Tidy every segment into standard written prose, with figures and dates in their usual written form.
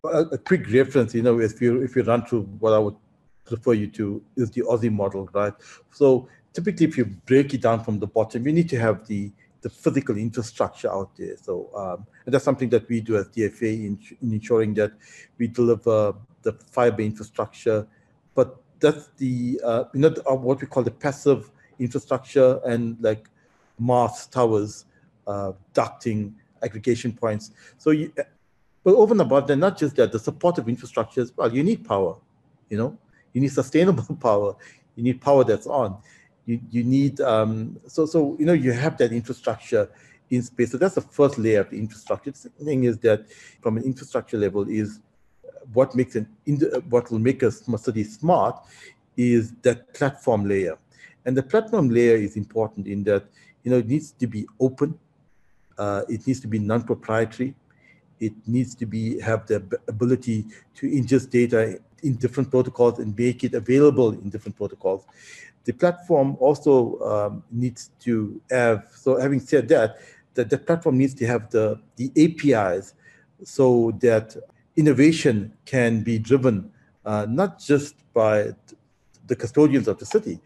A quick reference, if you run through what I would refer you to is the Aussie model, right? So typically, if you break it down from the bottom, you need to have the physical infrastructure out there. So and that's something that we do as DFA in ensuring that we deliver the fiber infrastructure, but that's the what we call the passive infrastructure, and like masts, towers, ducting, aggregation points. So but over and above that, not just that, the supportive infrastructure as well. You need power, you need sustainable power. You need power that's on. You need you have that infrastructure in space. So that's the first layer of the infrastructure. The second thing is that from an infrastructure level is what will make a smart city smart is that platform layer. And the platform layer is important in that it needs to be open, it needs to be non-proprietary, it needs to have the ability to ingest data in different protocols and make it available in different protocols. The platform also needs to have, so having said that, the platform needs to have the APIs so that innovation can be driven not just by the custodians of the city.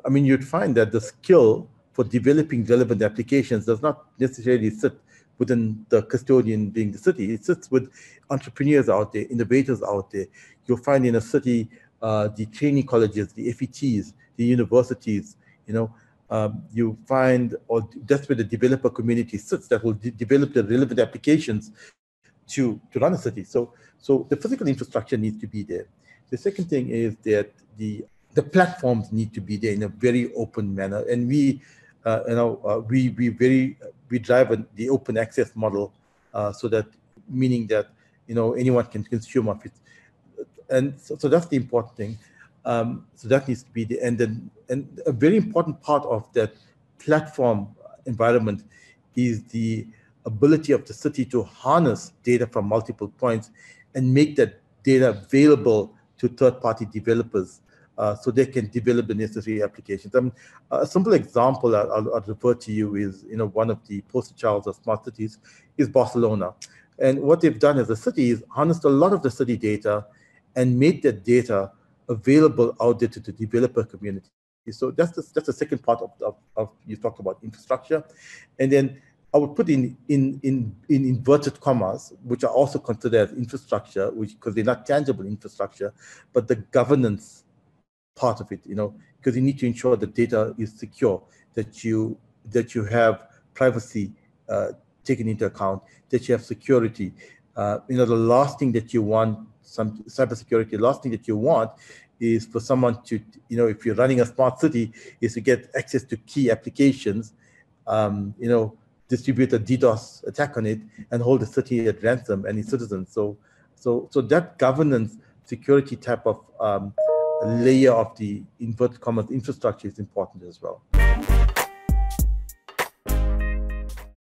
I mean, you'd find that the skill for developing relevant applications does not necessarily sit within the custodian being the city. It sits with entrepreneurs out there, innovators out there. You'll find in a city the training colleges, the FETs, the universities, you find, or that's where the developer community sits that will develop the relevant applications to run a city. So the physical infrastructure needs to be there. The second thing is that the platforms need to be there in a very open manner, and we drive the open access model, so that meaning that anyone can consume of it, and so that's the important thing. So that needs to be the and a very important part of that platform environment is the ability of the city to harness data from multiple points and make that data available to third-party developers, so they can develop the necessary applications. A simple example I'll refer to you is, one of the poster childs of smart cities is Barcelona. And what they've done as a city is harnessed a lot of the city data and made that data available out there to the developer community. So that's the second part of you talked about infrastructure. And then I would put in inverted commas, which are also considered as infrastructure, because they're not tangible infrastructure, but the governance part of it, because you need to ensure the data is secure, that you have privacy taken into account, that you have security. The last thing that you want, some cybersecurity, the last thing that you want is for someone to, if you're running a smart city, is to get access to key applications, distribute a DDoS attack on it and hold the city at ransom and its citizens. So that governance security type of layer of the inverted commas infrastructure is important as well.